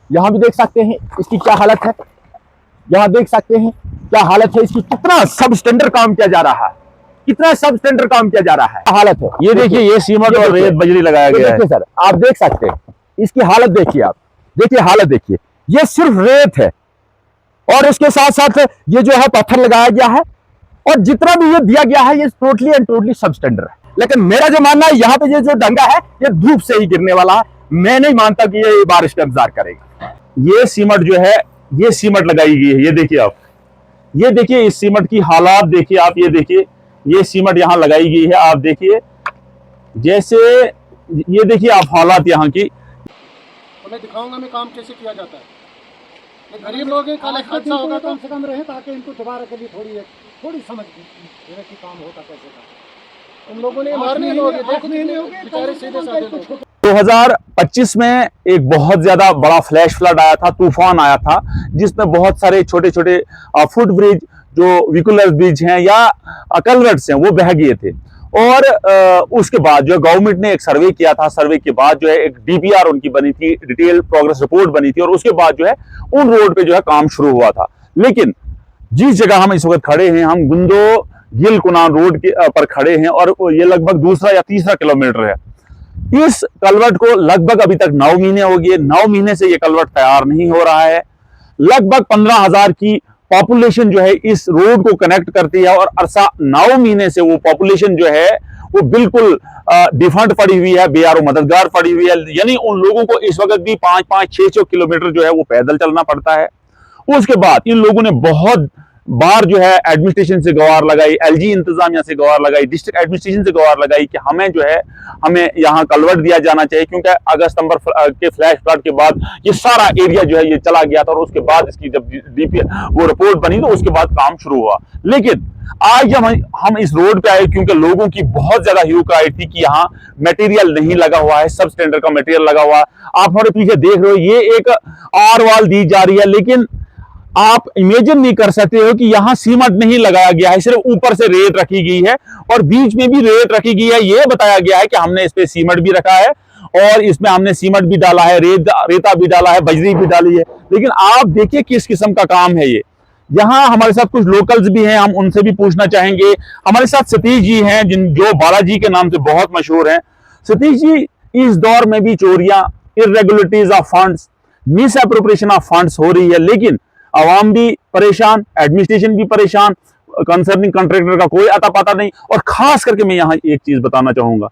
यहाँ भी देख सकते हैं इसकी क्या हालत है, यहाँ देख सकते हैं क्या हालत है इसकी, कितना सब स्टैंडर्ड काम किया जा रहा है, कितना सब स्टैंडर्ड काम किया जा रहा है, हालत है। ये देखिए, ये सीमेंट और रेत बजरी लगाया गया है। देखिए सर, आप देख सकते हैं इसकी हालत, देखिए आप, देखिए हालत देखिए, ये सिर्फ रेत है और उसके साथ साथ ये जो है पत्थर लगाया गया है और जितना भी ये दिया गया है ये टोटली एंड टोटली सब स्टैंडर्ड है। लेकिन मेरा जो मानना है यहाँ पे ये जो डंगा है ये धूप से ही गिरने वाला है, मैं नहीं मानता कि ये बारिश का इंतजार करेगा। ये सीमेंट जो है, ये सीमेंट लगाई गई है, ये देखिए आप, ये देखिए इस सीमेंट की हालात देखिए आप, ये देखिए ये सीमेंट यहाँ लगाई गई है, आप देखिए जैसे, ये देखिए आप हालात यहाँ की। मैं दिखाऊंगा मैं काम कैसे किया जाता है। ये गरीब लोग हैं, कल हादसा होगा तो कम से कम रहे ताकि इनको दोबारा के लिए थोड़ी समझ कि काम होता कैसे का। उन लोगों ने मारने लोग बेचारे सीधे साधे लोग। 2025 में एक बहुत ज्यादा बड़ा फ्लैश फ्लड आया था, तूफान आया था, जिसमें बहुत सारे छोटे छोटे फुट ब्रिज, जो विकुलर ब्रिज हैं या कलवर्ट्स हैं, वो बह गए थे। और उसके बाद जो गवर्नमेंट ने एक सर्वे किया था, सर्वे के बाद जो है एक डीपीआर उनकी बनी थी, डिटेल प्रोग्रेस रिपोर्ट बनी थी, और उसके बाद जो है उन रोड पे जो है काम शुरू हुआ था। लेकिन जिस जगह हम इस वक्त खड़े हैं, हम गुंदो गिल कुनान रोड के पर खड़े हैं और ये लगभग दूसरा या तीसरा किलोमीटर है। इस कलवर्ट को लगभग अभी तक 9 महीने हो गए, 9 महीने से ये कलवर्ट तैयार नहीं हो रहा है। लगभग 15,000 की पॉपुलेशन जो है इस रोड को कनेक्ट करती है और अरसा 9 महीने से वो पॉपुलेशन जो है वो बिल्कुल डिफंड पड़ी हुई है, बेयारो मददगार पड़ी हुई है। यानी उन लोगों को इस वक्त भी 5-5, 600 किलोमीटर जो है वो पैदल चलना पड़ता है। उसके बाद इन लोगों ने बहुत बार जो है एडमिनिस्ट्रेशन से गुहार लगाई, एलजी इंतजामिया से गुहार लगाई, डिस्ट्रिक्ट एडमिनिस्ट्रेशन से गुहार लगाई कि हमें जो है हमें यहाँ कलवर्ट दिया जाना चाहिए, क्योंकि अगस्त सितंबर के फ्लैश फ्लड के बाद ये सारा एरिया जो है ये चला गया था और उसके बाद इसकी जब डीपी वो रिपोर्ट बनी तो उसके बाद काम शुरू हुआ। लेकिन आज जब हम इस रोड पे आए, क्योंकि लोगों की बहुत ज्यादा ह्यूक आई थी कि यहाँ मटेरियल नहीं लगा हुआ है, सब स्टैंडर्ड का मटेरियल लगा हुआ है। आप हमारे पीछे देख रहे हो ये एक आर वाल दी जा रही है, लेकिन आप इमेजिन नहीं कर सकते हो कि यहां सीमेंट नहीं लगाया गया है, सिर्फ ऊपर से रेत रखी गई है और बीच में भी रेत रखी गई है। यह बताया गया है कि हमने इस पे सीमेंट भी रखा है और इसमें हमने सीमेंट भी डाला है, रेता भी डाला है, बजरी भी डाली है। लेकिन आप देखिए किस किस्म का काम है ये। यहाँ हमारे साथ कुछ लोकल्स भी हैं, हम उनसे भी पूछना चाहेंगे। हमारे साथ सतीश जी हैं जो बालाजी के नाम से बहुत मशहूर हैं। सतीश जी, इस दौर में भी चोरियां, irregularities of funds, miss appropriation of funds हो रही है, लेकिन आवाम भी परेशान, एडमिनिस्ट्रेशन भी परेशान, कंसर्निंग कॉन्ट्रैक्टर का कोई अता पता नहीं। और खास करके मैं यहाँ एक चीज बताना चाहूंगा,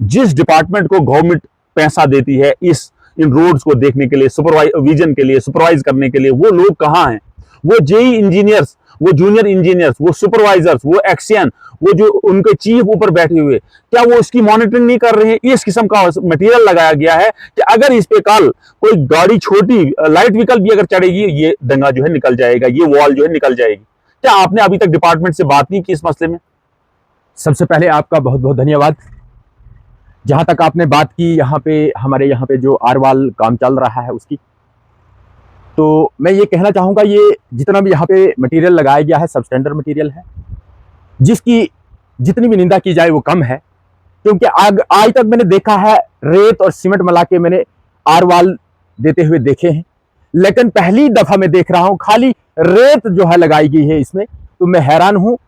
जिस डिपार्टमेंट को गवर्नमेंट पैसा देती है इन रोड्स को देखने के लिए, सुपरवाइजन के लिए, सुपरवाइज करने के लिए, वो लोग कहाँ हैं? वो जेई इंजीनियर्स, वो जूनियर इंजीनियर्स, वो सुपरवाइजर्स, वो एक्सियन, वो जो उनके चीफ ऊपर बैठे हुए, क्या वो इसकी मॉनिटरिंग नहीं कर रहे हैं? इस किस्म का मटेरियल लगाया गया है कि अगर इस पे कल कोई गाड़ी, छोटी लाइट व्हीकल भी अगर चढ़ेगी, ये दंगा जो है निकल जाएगा, ये वॉल जो है निकल जाएगी। क्या आपने अभी तक डिपार्टमेंट से बात नहीं की इस मसले में? सबसे पहले आपका बहुत बहुत धन्यवाद। जहां तक आपने बात की हमारे यहाँ पे जो आरवाल काम चल रहा है उसकी, तो मैं ये कहना चाहूँगा, ये जितना भी यहाँ पे मटेरियल लगाया गया है सब स्टैंडर्ड मटेरियल है, जिसकी जितनी भी निंदा की जाए वो कम है। क्योंकि आज तक मैंने देखा है रेत और सीमेंट मिला के मैंने आरवाल देते हुए देखे हैं, लेकिन पहली दफा मैं देख रहा हूँ खाली रेत जो है लगाई गई है इसमें। तो मैं हैरान हूँ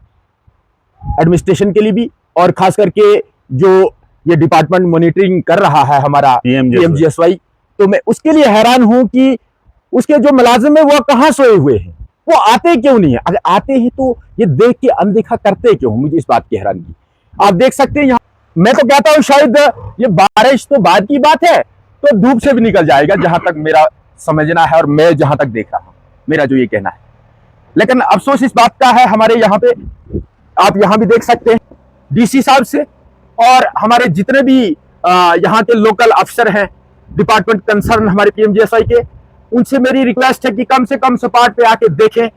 एडमिनिस्ट्रेशन के लिए भी, और खास करके जो ये डिपार्टमेंट मॉनिटरिंग कर रहा है हमारा PMGSY, तो मैं उसके लिए हैरान हूँ कि उसके जो मुलाजिम है वो कहाँ सोए हुए हैं, वो आते क्यों नहीं है? अगर आते हैं तो ये देख के अनदेखा करते क्यों? मुझे इस बात की हैरानगी। आप देख सकते हैं यहाँ, मैं तो कहता हूँ शायद ये बारिश तो बाद की बात है, तो धूप से भी निकल जाएगा, जहां तक मेरा समझना है और मैं जहां तक देख रहा हूं, मेरा जो ये कहना है। लेकिन अफसोस इस बात का है, हमारे यहाँ पे आप यहाँ भी देख सकते हैं DC साहब से और हमारे जितने भी यहाँ के लोकल अफसर हैं, डिपार्टमेंट कंसर्न हमारे PMGSY के, उनसे मेरी रिक्वेस्ट है कि कम से कम स्पॉट पे आके देखें,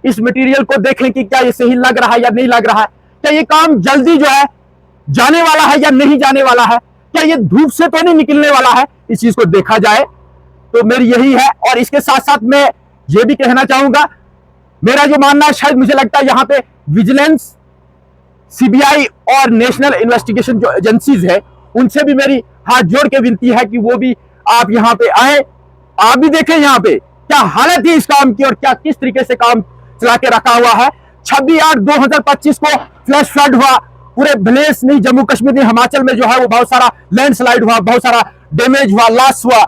इस मटेरियल को देखें कि क्या ये सही लग रहा है या नहीं लग रहा है, क्या ये काम जल्दी जो है जाने वाला है या नहीं जाने वाला है, क्या ये धूप से तो नहीं निकलने वाला है, इस चीज को देखा जाए। तो मेरी यही है। और इसके साथ साथ मैं ये भी कहना चाहूंगा, मेरा जो मानना है, शायद मुझे लगता है यहाँ पे विजिलेंस, CBI और नेशनल इन्वेस्टिगेशन जो एजेंसीज है, उनसे भी मेरी हाथ जोड़ के विनती है कि वो भी आप यहाँ पे आए आप भी देखें यहाँ पे क्या हालत है इस काम की और क्या किस तरीके से काम चला के रखा हुआ है। 26/8/2025 को फ्लैश फ्लड हुआ पूरे विलेज नहीं, जम्मू कश्मीर नहीं, हिमाचल में जो है वो बहुत सारा लैंडस्लाइड हुआ, बहुत सारा डैमेज हुआ, लॉस हुआ।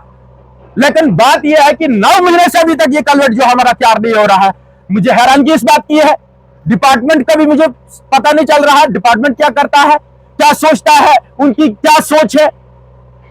लेकिन बात यह है कि 9 महीने से अभी तक ये कलवेट जो हमारा तैयार नहीं हो रहा है। मुझे हैरानगी इस बात की है, डिपार्टमेंट का भी मुझे पता नहीं चल रहा है डिपार्टमेंट क्या करता है, क्या सोचता है, उनकी क्या सोच है।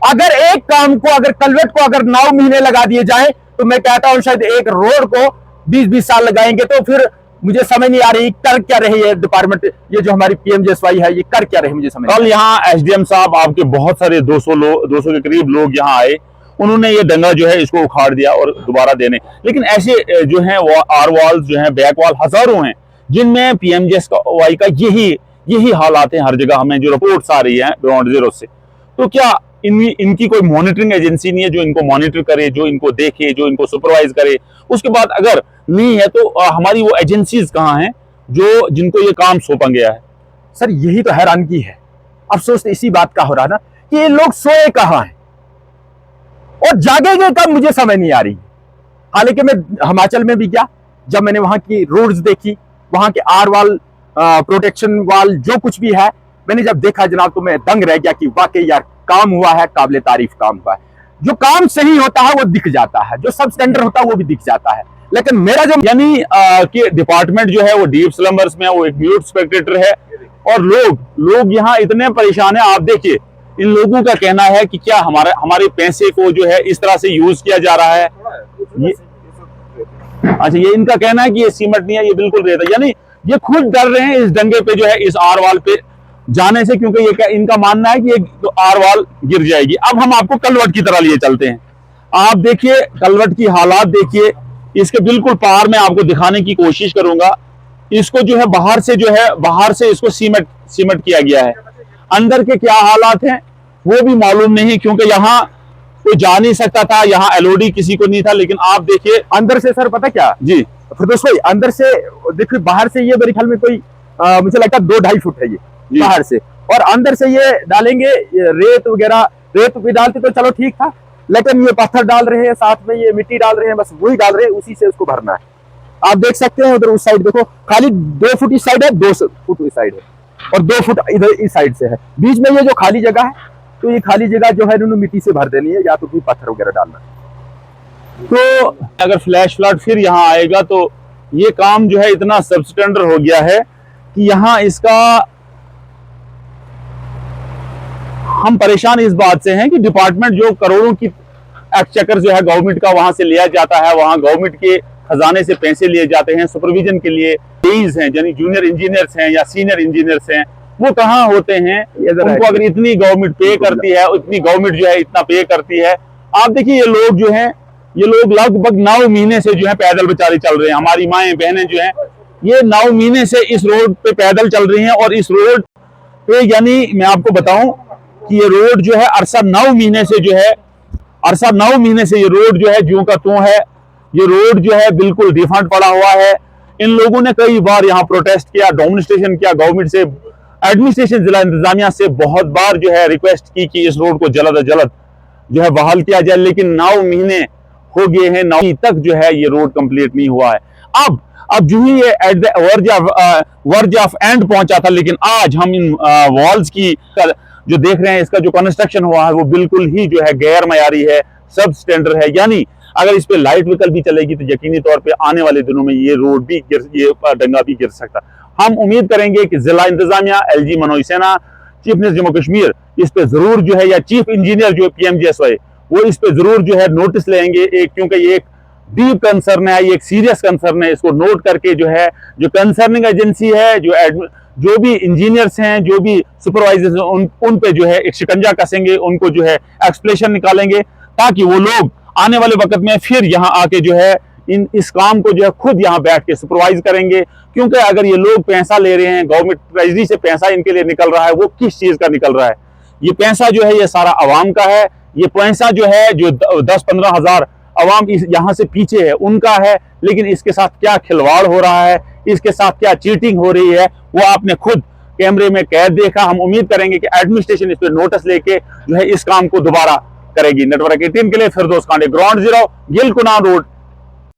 अगर एक काम को, अगर कलवेट को अगर 9 महीने लगा दिए जाए तो मैं कहता हूं शायद एक रोड को 20-20 साल लगाएंगे। तो फिर मुझे समझ नहीं आ रही कर क्या रही है डिपार्टमेंट, ये जो हमारी पीएमजेएसवाई है ये कर क्या रही, मुझे समझ कल यहाँ एसडीएम साहब आपके बहुत सारे 200 के करीब लोग यहाँ आए, उन्होंने ये डंगा जो है इसको उखाड़ दिया और दोबारा देने। लेकिन ऐसे जो हैं वो आर वाल जो है, बैक वाल हजारों हैं जिनमें पीएमजेएसवाई का यही हालात है हर जगह। हमें जो रिपोर्ट्स आ रही है ग्राउंड जीरो से, तो क्या इनकी कोई मॉनिटरिंग एजेंसी नहीं है जो इनको मॉनिटर करे, जो इनको देखे, जो इनको सुपरवाइज करे? उसके बाद अगर नहीं है तो हमारी वो एजेंसीज कहाँ हैं जो जिनको ये काम सौंपा गया है? सर यही तो हैरानगी है। अफसोस तो इसी बात का हो रहा ना कि ये लोग सोए कहाँ हैं और जागेंगे कब, मुझे समझ नहीं आ रही। हालांकि मैं हिमाचल में भी गया, जब मैंने वहां की रोड्स देखी, वहां के आर वाल, प्रोटेक्शन वाल, जो कुछ भी है, मैंने जब देखा जनाब तो मैं दंग रह गया कि वाकई यार काम हुआ है, काबिले तारीफ काम हुआ है। जो काम सही होता है वो दिख जाता है, जो सब स्टैंडर्ड होता है वो भी दिख जाता है। लेकिन मेरा जो यानी कि डिपार्टमेंट जो है वो डीप स्लम्बर्स में, वो एक म्यूट स्पेक्टेटर है और लोग यहाँ इतने परेशान है। आप देखिए, इन लोगों का कहना है कि क्या हमारे पैसे को जो है इस तरह से यूज किया जा रहा है। अच्छा, ये इनका कहना है कि ये सीमेंट नहीं है, ये बिल्कुल रेत है। यानी ये खुद डर रहे हैं इस डंगे पे जो है, इस आर वाल पे जाने से, क्योंकि ये इनका मानना है कि ये तो आर वाल गिर जाएगी। अब हम आपको कलवट की तरह लिए चलते हैं। आप देखिए कलवट की हालात देखिए, इसके बिल्कुल पार में आपको दिखाने की कोशिश करूंगा। इसको जो है बाहर से इसको सीमेंट किया गया है। अंदर के क्या हालात हैं वो भी मालूम नहीं, क्योंकि यहाँ कोई जा नहीं सकता था, यहाँ एलओडी किसी को नहीं था। लेकिन आप देखिए अंदर से, सर पता क्या जी फिरदौस भाई, अंदर से देखिए, बाहर से ये मेरे ख्याल में कोई मुझे लगता है 2-2.5 फुट है ये बाहर से, और अंदर से ये डालेंगे ये रेत वगैरह। रेत भी डालते तो चलो ठीक था, लेकिन ये पत्थर डाल रहे हैं, साथ में ये मिट्टी डाल रहे हैं, बस वही डाल रहे हैं, उसी से उसको भरना है। आप देख सकते हैं उधर उस साइड देखो, खाली 2 फुट इस साइड है, 2 फुट इस साइड है, और 2 फुट इधर इस साइड से है। बीच में ये जो खाली जगह है, तो ये खाली जगह जो है इन्होंने मिट्टी से भर देनी है, या तो कोई पत्थर वगैरह डालना है। तो अगर फ्लैश फ्लड फिर यहाँ आएगा तो ये काम जो है इतना सबस्टैंडर्ड हो गया है कि यहाँ इसका हम परेशान इस बात से हैं कि डिपार्टमेंट जो करोड़ों की एक्सचेकर जो है गवर्नमेंट का वहां से लिया जाता है, वहां गवर्नमेंट के खजाने से पैसे लिए जाते हैं सुपरविजन के लिए। डीज हैं, यानी जूनियर इंजीनियर्स हैं या सीनियर इंजीनियर्स हैं, वो कहाँ होते हैं? उनको अगर इतनी गवर्नमेंट पे करती है, इतनी गवर्नमेंट जो है इतना पे करती है। आप देखिए ये लोग जो हैं, ये लोग लगभग 9 महीने से जो है पैदल बेचारे चल रहे हैं। हमारी माएँ बहनें जो हैं ये 9 महीने से इस रोड पे पैदल चल रही हैं। और इस रोड पे, यानी मैं आपको बताऊं कि ये रोड जो है अरसा 9 महीने से ये रोड जो है ज्यों का त्यों है। ये रोड जो है बिल्कुल डिफॉल्ट पड़ा हुआ है। इन लोगों ने कई बार यहाँ प्रोटेस्ट किया, डेमोन्स्ट्रेशन किया, गवर्नमेंट से, एडमिनिस्ट्रेशन, जिला इंतजामिया से बहुत बार जो है रिक्वेस्ट की कि इस रोड को जल्द से जल्द जो है बहाल किया जाए। लेकिन 9 महीने हो गए हैं, 9 तक जो है ये रोड कंप्लीट नहीं हुआ है। अब जो ही ये at the verge of and पहुंचा था, लेकिन आज हम इन वॉल्स की जो देख रहे हैं, इसका जो कंस्ट्रक्शन हुआ है वो बिल्कुल ही जो है गैर मयारी है, सब स्टैंडर्ड है। यानी अगर इस पे लाइट व्हीकल भी चलेगी तो यकीनी तौर पे आने वाले दिनों में ये रोड भी ये डंगा भी गिर सकता। हम उम्मीद करेंगे कि जिला इंतजामिया, LG Manoj Sinha, chief minister Jammu Kashmir इस पे जरूर जो है, या चीफ इंजीनियर जो पीएमजेएसवाई, वो इस पे जरूर जो है नोटिस लेंगे, क्योंकि ये एक डीप कंसर्न है, ये एक सीरियस कंसर्न है। इसको नोट करके जो है, जो कंसर्निंग एजेंसी है, जो भी इंजीनियर्स हैं, जो भी सुपरवाइजर्स हैं, उन पे जो है एक शिकंजा कसेंगे, उनको जो है एक्सप्लेनेशन निकालेंगे, ताकि वो लोग आने वाले वक्त में फिर यहाँ आके जो है इस काम को जो है खुद यहाँ बैठ के सुपरवाइज करेंगे। क्योंकि अगर ये लोग पैसा ले रहे हैं, गवर्नमेंट ट्रेजरी से पैसा इनके लिए निकल रहा है, वो किस चीज का निकल रहा है? ये पैसा जो है ये सारा अवाम का है। ये पैसा जो है, जो 10-15 हजार अवाम यहाँ से पीछे है, उनका है। लेकिन इसके साथ क्या खिलवाड़ हो रहा है, इसके साथ क्या चीटिंग हो रही है, वो आपने खुद कैमरे में कैद देखा। हम उम्मीद करेंगे कि एडमिनिस्ट्रेशन इस पर नोटिस लेके जो है इस काम को दोबारा करेगी। नेटवर्क 18 के लिए फिरदौस कांडे, ग्राउंड जीरो, गिल कुनान रोड,